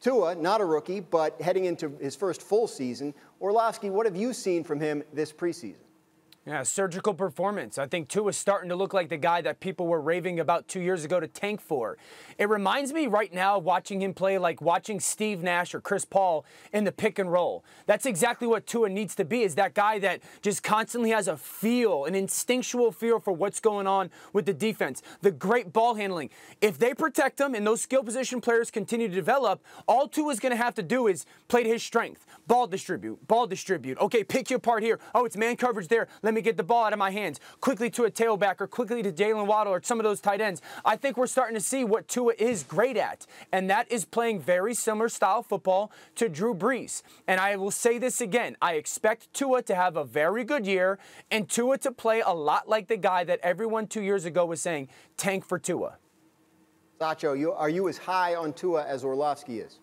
Tua, not a rookie, but heading into his first full season. Orlovsky, what have you seen from him this preseason? Yeah, surgical performance. I think Tua is starting to look like the guy that people were raving about 2 years ago to tank for. It reminds me right now of watching him play like watching Steve Nash or Chris Paul in the pick and roll. That's exactly what Tua needs to be, is that guy that just constantly has a feel, an instinctual feel for what's going on with the defense. The great ball handling. If they protect him and those skill position players continue to develop, all Tua's going to have to do is play to his strength. Ball distribute. Okay, pick you apart here. Oh, it's man coverage there. Let me get the ball out of my hands quickly to a tailback or quickly to Jalen Waddle or some of those tight ends. I think we're starting to see what Tua is great at, and that is playing very similar style football to Drew Brees. And I will say this again. I expect Tua to have a very good year and Tua to play a lot like the guy that everyone 2 years ago was saying, tank for Tua. Acho, are you as high on Tua as Orlovsky is?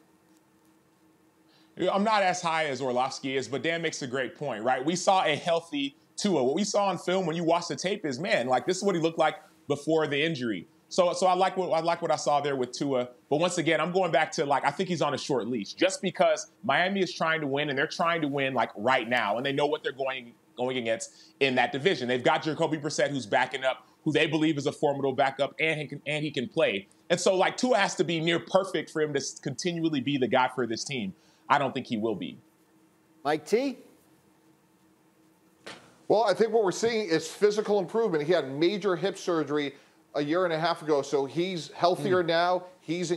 I'm not as high as Orlovsky is, but Dan makes a great point, right? We saw a healthy Tua. What we saw on film when you watch the tape is, man, like this is what he looked like before the injury. So I like what I saw there with Tua. But once again, I'm going back to, like, I think he's on a short leash just because Miami is trying to win, and they're trying to win like right now, and they know what they're going against in that division. They've got Jacoby Brissett, who's backing up, who they believe is a formidable backup, and he can play. And so, like, Tua has to be near perfect for him to continually be the guy for this team. I don't think he will be. Mike T? Well, I think what we're seeing is physical improvement. He had major hip surgery a year and a half ago, so he's healthier now. He's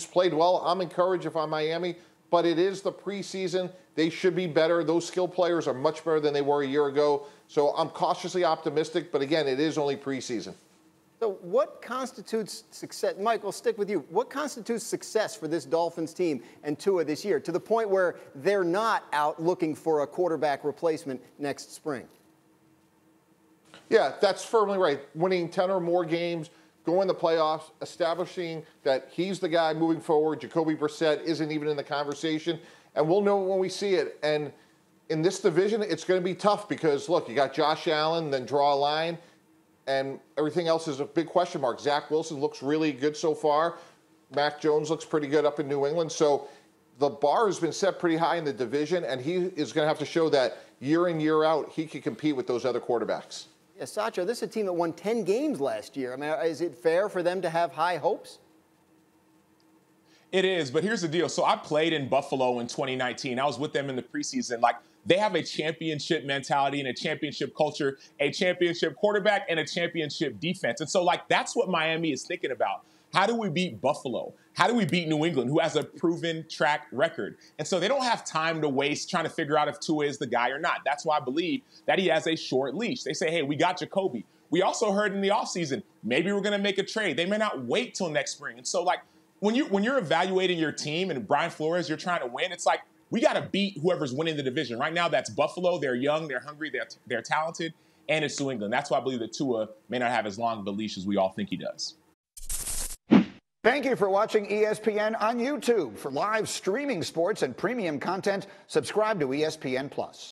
played well. I'm encouraged if I'm Miami, but it is the preseason. They should be better. Those skill players are much better than they were a year ago. So I'm cautiously optimistic, but again, it is only preseason. So what constitutes success? Mike, we'll stick with you. What constitutes success for this Dolphins team and Tua this year, to the point where they're not out looking for a quarterback replacement next spring? Yeah, that's firmly right. Winning 10 or more games, going to the playoffs, establishing that he's the guy moving forward. Jacoby Brissett isn't even in the conversation, and we'll know when we see it. And in this division, it's going to be tough because, look, you got Josh Allen, then draw a line, and everything else is a big question mark. Zach Wilson looks really good so far. Mac Jones looks pretty good up in New England. So the bar has been set pretty high in the division, and he is going to have to show that year in, year out, he can compete with those other quarterbacks. Yeah, Sacho, this is a team that won 10 games last year. I mean, is it fair for them to have high hopes? It is, but here's the deal. So I played in Buffalo in 2019. I was with them in the preseason. Like, they have a championship mentality and a championship culture, a championship quarterback, and a championship defense. And so, like, that's what Miami is thinking about. How do we beat Buffalo? How do we beat New England, who has a proven track record? And so they don't have time to waste trying to figure out if Tua is the guy or not. That's why I believe that he has a short leash. They say, hey, we got Jacoby. We also heard in the offseason, maybe we're going to make a trade. They may not wait till next spring. And so, like, when you're evaluating your team and Brian Flores, you're trying to win, it's like, we got to beat whoever's winning the division. Right now, that's Buffalo. They're young, they're hungry, they're talented, and it's New England. That's why I believe that Tua may not have as long of a leash as we all think he does. Thank you for watching ESPN on YouTube. For live streaming sports and premium content, subscribe to ESPN+.